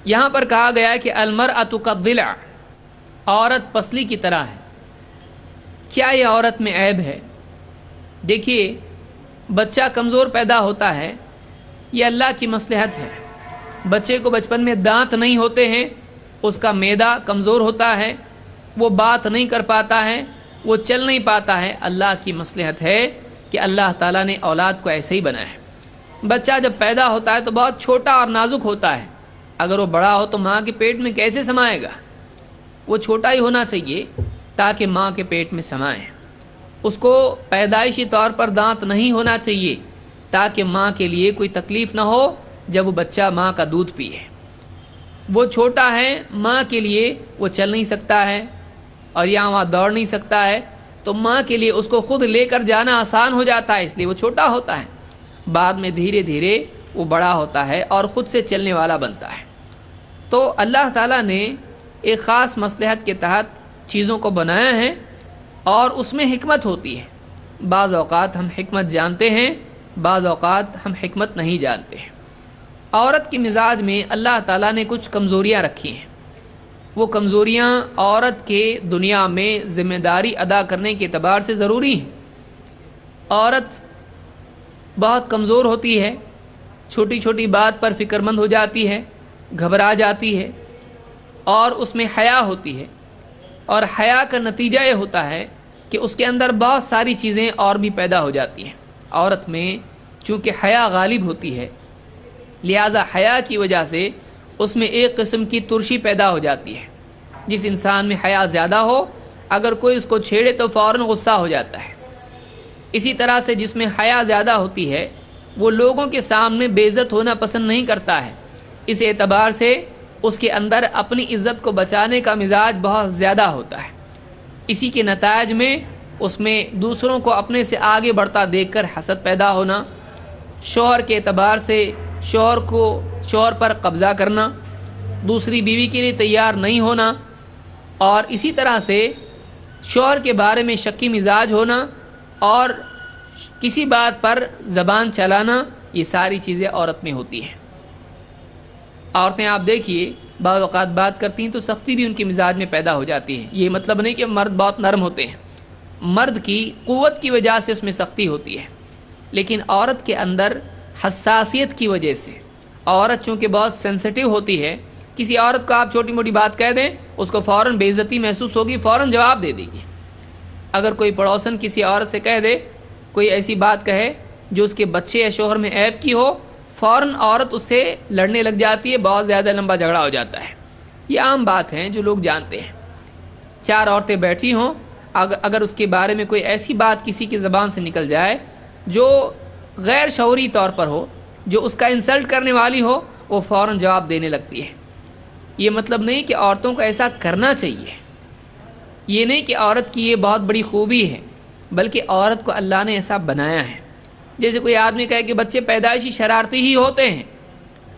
یہاں پر کہا گیا ہے کہ المرأۃ کالضلع، عورت پسلی کی طرح ہے۔ کیا یہ عورت میں عیب ہے؟ دیکھیے، بچہ کمزور پیدا ہوتا ہے، یہ اللہ کی مصلحت ہے۔ بچے کو بچپن میں دانت نہیں ہوتے ہیں، اس کا معدہ کمزور ہوتا ہے، وہ بات نہیں کر پاتا ہے، وہ چل نہیں پاتا ہے، اللہ کی مصلحت ہے کہ اللہ تعالیٰ نے اولاد کو ایسے ہی بنایا ہے۔ بچہ جب پیدا ہوتا ہے تو بہت چھوٹا اور نازک ہوتا ہے، اگر وہ بڑا ہو تو ماں کے پیٹ میں کیسے سمائے گا؟ وہ چھوٹا ہی ہونا چاہیے تاکہ ماں کے پیٹ میں سمائے۔ اس کو پیدائشی طور پر دانت نہیں ہونا چاہیے تاکہ ماں کے لیے کوئی تکلیف نہ ہو جب وہ بچہ ماں کا دودھ پیے۔ وہ چھوٹا ہے، ماں کے لیے وہ چل نہیں سکتا ہے اور یہاں وہاں دوڑ نہیں سکتا ہے، تو ماں کے لیے اس کو خود لے کر جانا آسان ہو جاتا ہے، اس لیے وہ چھوٹا ہوتا ہے۔ بعد میں دھیرے دھیرے وہ بڑا ہوتا ہے اور خود سے چلنے والا بنتا ہے۔ تو اللہ تعالیٰ نے ایک خاص مصلحت کے تحت چیزوں کو بنایا ہے اور اس میں حکمت ہوتی ہے۔ بعض اوقات ہم حکمت جانتے ہیں، بعض اوقات ہم حکمت نہیں جانتے ہیں۔ عورت کی مزاج میں اللہ تعالیٰ نے کچھ کمزوریاں رکھی ہیں۔ وہ کمزوریاں عورت کے دنیا میں ذمہ داری ادا کرنے کے اعتبار سے ضروری ہیں۔ عورت بہت کمزور ہوتی ہے، چھوٹی چھوٹی بات پر فکر مند ہو جاتی ہے، گھبرا جاتی ہے، اور اس میں حیا ہوتی ہے، اور حیا کا نتیجہ یہ ہوتا ہے کہ اس کے اندر بہت ساری چیزیں اور بھی پیدا ہو جاتی ہیں۔ عورت میں چونکہ حیا غالب ہوتی ہے، لہٰذا حیا کی وجہ سے اس میں ایک قسم کی ترشی پیدا ہو جاتی ہے۔ جس انسان میں حیا زیادہ ہو، اگر کوئی اس کو چھیڑے تو فوراً غصہ ہو جاتا ہے۔ اسی طرح سے جس میں حیا زیادہ ہوتی ہے، وہ لوگوں کے سامنے بے عزت ہونا پسند نہیں کرتا ہے، اس اعتبار سے اس کے اندر اپنی عزت کو بچانے کا مزاج بہت زیادہ ہوتا ہے۔ اسی کے نتائج میں اس میں دوسروں کو اپنے سے آگے بڑھتا دیکھ کر حسد پیدا ہونا، شوہر کے اعتبار سے شوہر پر قبضہ کرنا، دوسری بیوی کے لیے تیار نہیں ہونا، اور اسی طرح سے شوہر کے بارے میں شکی مزاج ہونا اور کسی بات پر زبان چلانا، یہ ساری چیزیں عورت میں ہوتی ہیں۔ عورتیں آپ دیکھیے بعض اوقات بات کرتی ہیں تو سختی بھی ان کے مزاج میں پیدا ہو جاتی ہے۔ یہ مطلب نہیں کہ مرد بہت نرم ہوتے ہیں، مرد کی قوت کی وجہ سے اس میں سختی ہوتی ہے، لیکن عورت کے اندر حساسیت کی وجہ سے، عورت چونکہ بہت سینسٹیو ہوتی ہے، کسی عورت کو آپ چھوٹی موٹی بات کہہ دیں اس کو فوراً بے عزتی محسوس ہوگی، فوراً جواب دے دے گی۔ اگر کوئی پڑوسن کسی عورت سے کہہ دے، کوئی ایسی بات کہے جو اس کے بچے یا شوہر میں عیب کی ہو، فوراً عورت اس سے لڑنے لگ جاتی ہے، بہت زیادہ لمبا جھگڑا ہو جاتا ہے۔ یہ عام بات ہے جو لوگ جانتے ہیں۔ چار عورتیں بیٹھی ہوں، اگر اس کے بارے میں کوئی ایسی بات کسی کی زبان سے نکل جائے جو غیر شعوری طور پر ہو، جو اس کا انسلٹ کرنے والی ہو، وہ فوراً جواب دینے لگتی ہے۔ یہ مطلب نہیں کہ عورتوں کو ایسا کرنا چاہیے، یہ نہیں کہ عورت کی یہ بہت بڑی خوبی ہے، بلکہ عورت کو اللہ نے ایسا بنایا ہے۔ جیسے کوئی آدمی کہے کہ بچے پیدائشی شرارتی ہی ہوتے ہیں،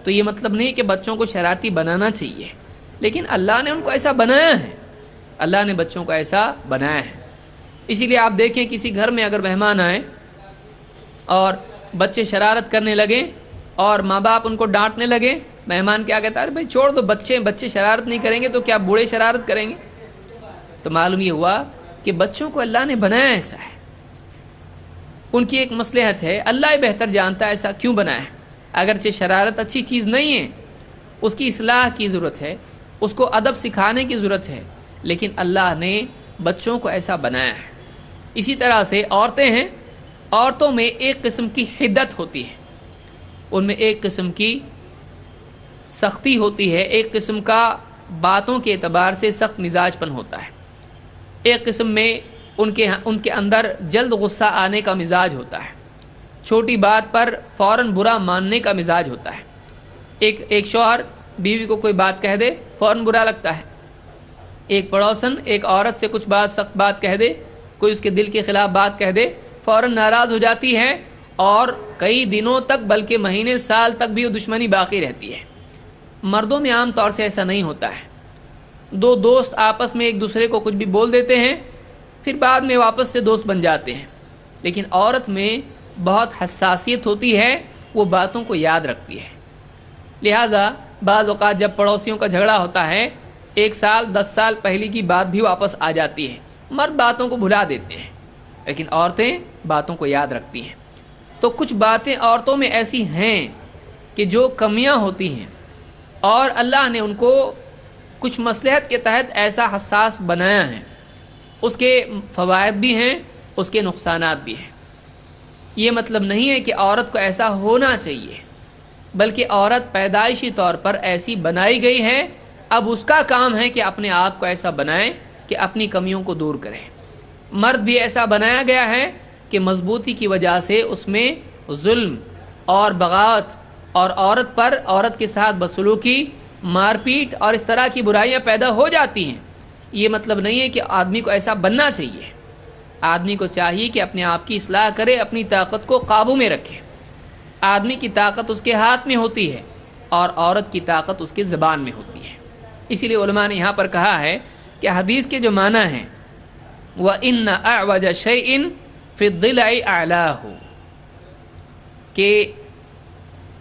تو یہ مطلب نہیں کہ بچوں کو شرارتی بنانا چاہیے، لیکن اللہ نے ان کو ایسا بنایا ہے، اللہ نے بچوں کو ایسا بنایا ہے۔ اسی لیے آپ دیکھیں کسی گھر میں اگر مہمان آئیں اور بچے شرارت کرنے لگیں اور ماں باپ ان کو ڈانٹنے لگے، مہمان کیا کہتا ہے؟ بھائی چھوڑ دو، بچے شرارت نہیں کریں گے تو کیا بوڑھے شرارت کریں گے؟ تو معلوم یہ ہوا کہ بچوں کو اللہ نے بنایا ایسا ہے، ان کی ایک مصلحت ہے، اللہ ہی بہتر جانتا ہے ایسا کیوں بنایا ہے۔ اگرچہ شرارت اچھی چیز نہیں ہے، اس کی اصلاح کی ضرورت ہے، اس کو ادب سکھانے کی ضرورت ہے، لیکن اللہ نے بچوں کو ایسا بنایا ہے۔ اسی طرح سے عورتیں ہیں، عورتوں میں ایک قسم کی حدت ہوتی ہے، ان میں ایک قسم کی سختی ہوتی ہے، ایک قسم کا باتوں کے اعتبار سے سخت مزاج پن ہوتا ہے، ایک قسم میں ان کے اندر جلد غصہ آنے کا مزاج ہوتا ہے، چھوٹی بات پر فوراً برا ماننے کا مزاج ہوتا ہے۔ ایک شوہر بیوی کو کوئی بات کہہ دے فوراً برا لگتا ہے، ایک پڑوسن ایک عورت سے کچھ سخت بات کہہ دے، کوئی اس کے دل کے خلاف بات کہہ دے، فوراً ناراض ہو جاتی ہے، اور کئی دنوں تک بلکہ مہینے سال تک بھی وہ دشمنی باقی رہتی ہے۔ مردوں میں عام طور سے ایسا نہیں ہوتا ہے، دو دوست آپس میں ایک دوسرے کو کچھ بھی بول دیتے ہیں، پھر بعد میں واپس سے دوست بن جاتے ہیں، لیکن عورت میں بہت حساسیت ہوتی ہے، وہ باتوں کو یاد رکھتی ہے۔ لہٰذا بعض اوقات جب پڑوسیوں کا جھگڑا ہوتا ہے 1 سال 10 سال پہلے کی بات بھی واپس آ جاتی ہے. مرد باتوں کو بھلا دیتے ہیں لیکن عورتیں باتوں کو یاد رکھتی ہیں. تو کچھ باتیں عورتوں میں ایسی ہیں کہ جو کمیاں ہوتی ہیں اور اللہ نے ان کو کچھ مصلحت کے تحت ایسا حساس بنایا ہے. اس کے فوائد بھی ہیں، اس کے نقصانات بھی ہیں. یہ مطلب نہیں ہے کہ عورت کو ایسا ہونا چاہیے، بلکہ عورت پیدائشی طور پر ایسی بنائی گئی ہے. اب اس کا کام ہے کہ اپنے آپ کو ایسا بنائے کہ اپنی کمیوں کو دور کرے. مرد بھی ایسا بنایا گیا ہے کہ مضبوطی کی وجہ سے اس میں ظلم اور بغاوت اور عورت پر عورت کے ساتھ بدسلوکی، مار پیٹ اور اس طرح کی برائیاں پیدا ہو جاتی ہیں. یہ مطلب نہیں ہے کہ آدمی کو ایسا بننا چاہیے. آدمی کو چاہیے کہ اپنے آپ کی اصلاح کرے، اپنی طاقت کو قابو میں رکھے. آدمی کی طاقت اس کے ہاتھ میں ہوتی ہے اور عورت کی طاقت اس کے زبان میں ہوتی ہے. اسی لیے علماء نے یہاں پر کہا ہے کہ حدیث کے جو معنی ہیں وَإِنَّ أَعْوَجَ شَيْءٍ فِي الضِّلْعِ أَعْلَاهُ، کہ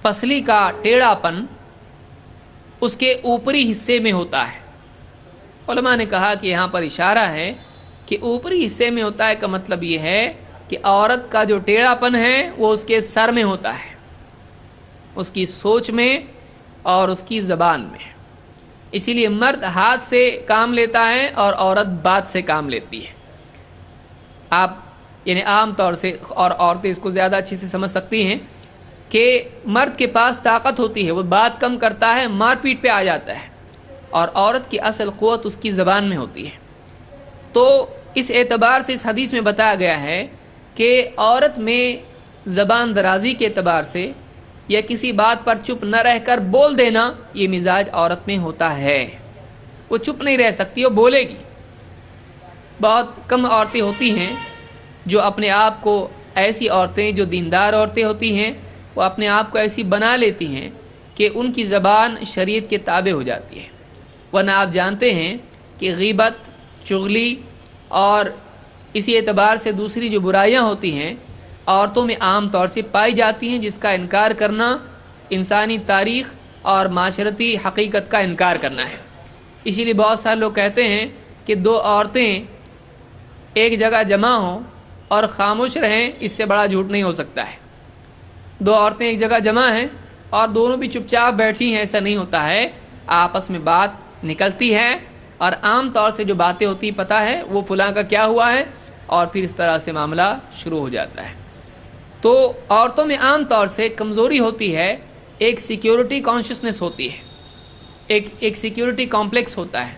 پسلی کا ٹیڑھا پن اس کے اوپری حصے میں ہوتا ہے. علماء نے کہا کہ یہاں پر اشارہ ہے کہ اوپری حصے میں ہوتا ہے کا مطلب یہ ہے کہ عورت کا جو ٹیڑھا پن ہے وہ اس کے سر میں ہوتا ہے، اس کی سوچ میں اور اس کی زبان میں. اسی لیے مرد ہاتھ سے کام لیتا ہے اور عورت بات سے کام لیتی ہے. آپ یعنی عام طور سے، اور عورتیں اس کو زیادہ اچھے سے سمجھ سکتی ہیں، کہ مرد کے پاس طاقت ہوتی ہے، وہ بات کم کرتا ہے، مار پیٹ پہ آ جاتا ہے، اور عورت کی اصل قوت اس کی زبان میں ہوتی ہے. تو اس اعتبار سے اس حدیث میں بتایا گیا ہے کہ عورت میں زبان درازی کے اعتبار سے یا کسی بات پر چپ نہ رہ کر بول دینا، یہ مزاج عورت میں ہوتا ہے. وہ چپ نہیں رہ سکتی، وہ بولے گی. بہت کم عورتیں ہوتی ہیں جو اپنے آپ کو، ایسی عورتیں جو دیندار عورتیں ہوتی ہیں، وہ اپنے آپ کو ایسی بنا لیتی ہیں کہ ان کی زبان شریعت کے تابع ہو جاتی ہے. ورنہ آپ جانتے ہیں کہ غیبت، چغلی اور اسی اعتبار سے دوسری جو برائیاں ہوتی ہیں عورتوں میں عام طور سے پائی جاتی ہیں، جس کا انکار کرنا انسانی تاریخ اور معاشرتی حقیقت کا انکار کرنا ہے. اسی لیے بہت سارے لوگ کہتے ہیں کہ 2 عورتیں ایک جگہ جمع ہوں اور خاموش رہیں، اس سے بڑا جھوٹ نہیں ہو سکتا ہے. 2 عورتیں ایک جگہ جمع ہیں اور دونوں بھی چپ چاپ بیٹھی ہیں، ایسا نہیں ہوتا ہے. آپس میں بات نکلتی ہے اور عام طور سے جو باتیں ہوتی پتہ ہے وہ فلاں کا کیا ہوا ہے، اور پھر اس طرح سے معاملہ شروع ہو جاتا ہے. تو عورتوں میں عام طور سے کمزوری ہوتی ہے، ایک سیکیورٹی کانشسنس ہوتی ہے، ایک سیکیورٹی کمپلیکس ہوتا ہے.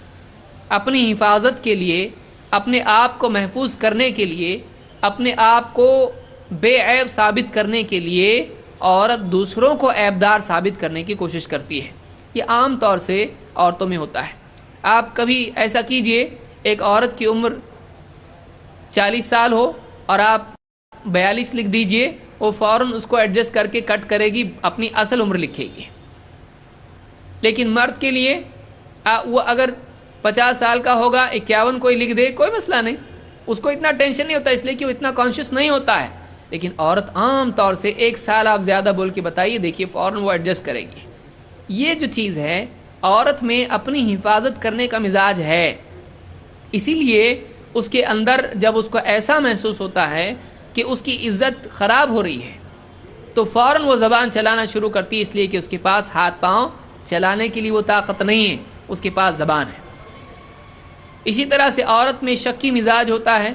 اپنی حفاظت کے لیے، اپنے آپ کو محفوظ کرنے کے لیے، اپنے آپ کو بے عیب ثابت کرنے کے لیے عورت دوسروں کو عیبدار ثابت کرنے کی کوشش کرتی ہے. یہ عام طور سے عورتوں میں ہوتا ہے. آپ کبھی ایسا کیجئے، ایک عورت کی عمر 40 سال ہو اور آپ 42 لکھ دیجئے، وہ فوراً اس کو ایڈجسٹ کر کے کٹ کرے گی، اپنی اصل عمر لکھے گی. لیکن مرد کے لیے وہ اگر 50 سال کا ہوگا 51 کوئی لکھ دے، کوئی مسئلہ نہیں، اس کو اتنا ٹینشن نہیں ہوتا، اس لیے کہ وہ اتنا کانشیس نہیں ہوتا ہے. لیکن عورت عام طور سے 1 سال آپ زیادہ بول کے بتائیے، دیکھیے فوراً وہ ایڈجسٹ کرے گی. یہ جو چیز ہے عورت میں اپنی حفاظت کرنے کا مزاج ہے. اسی لیے اس کے اندر جب اس کو ایسا محسوس ہوتا ہے کہ اس کی عزت خراب ہو رہی ہے تو فوراً وہ زبان چلانا شروع کرتی ہے، اس لیے کہ اس کے پاس ہاتھ پاؤں چلانے کے لیے وہ طاقت نہیں ہے، اس کے پاس زبان ہے. اسی طرح سے عورت میں شکی مزاج ہوتا ہے.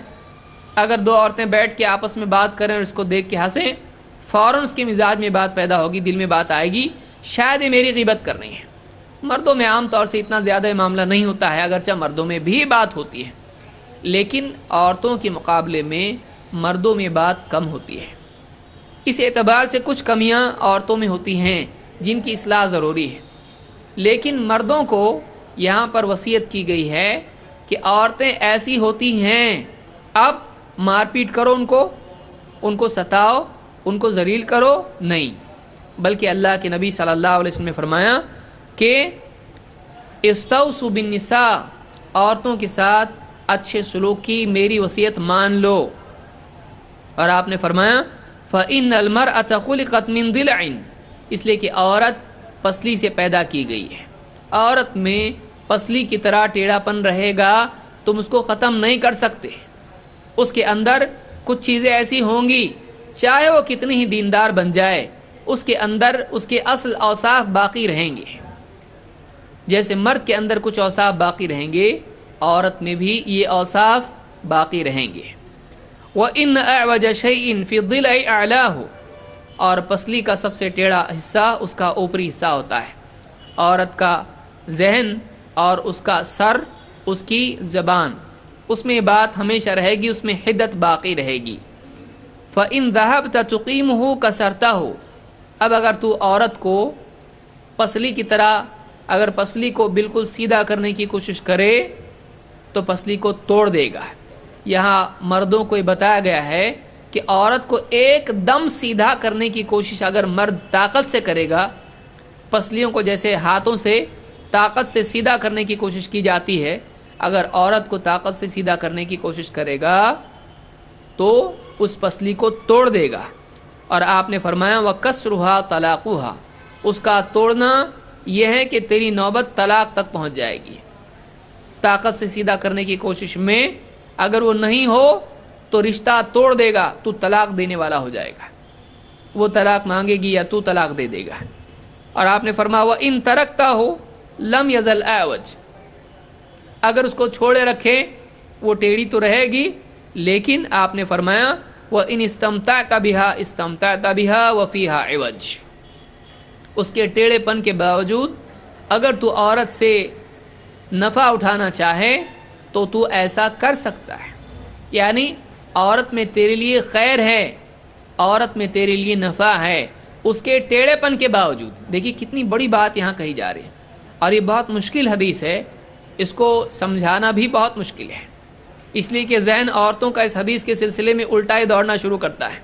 اگر 2 عورتیں بیٹھ کے آپس میں بات کریں اور اس کو دیکھ کے ہنسیں، فوراً اس کے مزاج میں بات پیدا ہوگی، دل میں بات آئے گی، شاید یہ میری غیبت کر رہی ہے. مردوں میں عام طور سے اتنا زیادہ معاملہ نہیں ہوتا ہے، اگرچہ مردوں میں بھی بات ہوتی ہے، لیکن عورتوں کے مقابلے میں مردوں میں بات کم ہوتی ہے. اس اعتبار سے کچھ کمیاں عورتوں میں ہوتی ہیں جن کی اصلاح ضروری ہے. لیکن مردوں کو یہاں پر وصیت کی گئی ہے کہ عورتیں ایسی ہوتی ہیں، اب مار پیٹ کرو ان کو ستاؤ، ان کو ذلیل کرو نہیں، بلکہ اللہ کے نبی صلی اللہ علیہ وسلم نے فرمایا کہ استوصوا بالنساء، عورتوں کے ساتھ اچھے سلوک کی میری وصیت مان لو. اور آپ نے فرمایا فَإِنَّ الْمَرْأَةَ خُلِقَتْ مِنْ ضِلْعٍ، اس لیے کہ عورت پسلی سے پیدا کی گئی ہے. عورت میں پسلی کی طرح ٹیڑھا پن رہے گا، تم اس کو ختم نہیں کر سکتے. اس کے اندر کچھ چیزیں ایسی ہوں گی، چاہے وہ کتنی ہی دیندار بن جائے، اس کے اندر اس کے اصل اوصاف باقی رہیں گے. جیسے مرد کے اندر کچھ اوصاف باقی رہیں گے، عورت میں بھی یہ اوصاف باقی رہیں گے. وَإِنَّ أَعْوَجَ شَيْءٍ فِي الضِّلْعِ أَعْلَاهُ، اور پسلی کا سب سے ٹیڑھا حصہ اس کا اوپری حصہ ہوتا ہے. عورت کا ذہن اور اس کا سر، اس کی زبان، اس میں بات ہمیشہ رہے گی، اس میں حدت باقی رہے گی. فَإِن ذَهَبْتَ تُقِيمُهُ كَسَرْتَهُ، اب اگر تو عورت کو پسلی کی طرح، اگر پسلی کو بالکل سیدھا کرنے کی کوشش کرے تو پسلی کو توڑ دے گا. یہاں مردوں کو یہ بتایا گیا ہے کہ عورت کو ایک دم سیدھا کرنے کی کوشش اگر مرد طاقت سے کرے گا، پسلیوں کو جیسے ہاتھوں سے طاقت سے سیدھا کرنے کی کوشش کی جاتی ہے، اگر عورت کو طاقت سے سیدھا کرنے کی کوشش کرے گا تو اس پسلی کو توڑ دے گا. اور آپ نے فرمایا وَكَسْرُهَا طَلَاقُهَا، اس کا توڑنا یہ ہے کہ تیری نوبت طلاق تک پہنچ جائے گی. طاقت سے سیدھا کرنے کی کوشش میں اگر وہ نہیں ہو تو رشتہ توڑ دے گا، تو طلاق دینے والا ہو جائے گا، وہ طلاق مانگے گی یا تو طلاق دے دے گا. اور آپ نے فرمایا وَإِن تَرَكْتَهُ لَمْ يَزَلْ أَعْوَجَ، اگر اس کو چھوڑے رکھے وہ ٹیڑھی تو رہے گی، لیکن آپ نے فرمایا وَإِنِ اسْتَمْتَعْتَ بِهَا اسْتَمْتَعْتَ بِهَا وَفِيهَا عِوَجٌ، اس کے ٹیڑھے پن کے باوجود اگر تو عورت سے نفع اٹھانا چاہے تو تو ایسا کر سکتا ہے. یعنی عورت میں تیرے لیے خیر ہے، عورت میں تیرے لیے نفع ہے، اس کے ٹیڑھے پن کے باوجود. دیکھیے کتنی بڑی بات یہاں کہی جا رہی ہے، اور یہ بہت مشکل حدیث ہے، اس کو سمجھانا بھی بہت مشکل ہے، اس لیے کہ ذہن عورتوں کا اس حدیث کے سلسلے میں الٹا ہی دوڑنا شروع کرتا ہے.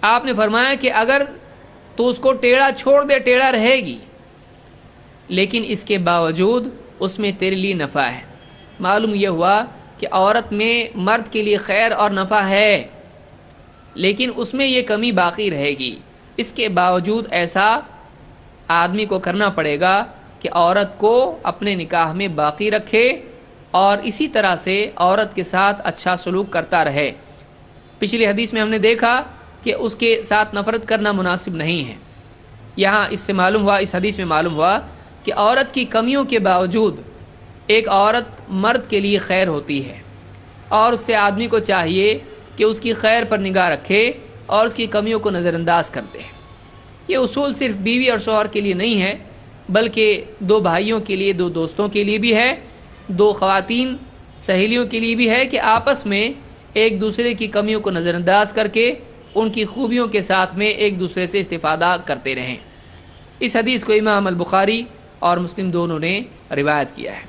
آپ نے فرمایا کہ اگر تو اس کو ٹیڑھا چھوڑ دے، ٹیڑھا رہے گی، لیکن اس کے باوجود اس میں تیرے لیے نفع ہے. معلوم یہ ہوا کہ عورت میں مرد کے لیے خیر اور نفع ہے، لیکن اس میں یہ کمی باقی رہے گی. اس کے باوجود ایسا آدمی کو کرنا پڑے گا کہ عورت کو اپنے نکاح میں باقی رکھے اور اسی طرح سے عورت کے ساتھ اچھا سلوک کرتا رہے. پچھلی حدیث میں ہم نے دیکھا کہ اس کے ساتھ نفرت کرنا مناسب نہیں ہے. یہاں اس سے معلوم ہوا، اس حدیث میں معلوم ہوا کہ عورت کی کمیوں کے باوجود ایک عورت مرد کے لیے خیر ہوتی ہے، اور اس سے آدمی کو چاہیے کہ اس کی خیر پر نگاہ رکھے اور اس کی کمیوں کو نظر انداز کر دے. یہ اصول صرف بیوی اور شوہر کے لیے نہیں ہے، بلکہ دو بھائیوں کے لیے، دو دوستوں کے لیے بھی ہے، دو خواتین سہیلیوں کے لیے بھی ہے کہ آپس میں ایک دوسرے کی کمیوں کو نظر انداز کر کے ان کی خوبیوں کے ساتھ میں ایک دوسرے سے استفادہ کرتے رہیں. اس حدیث کو امام البخاری اور مسلم دونوں نے روایت کیا ہے.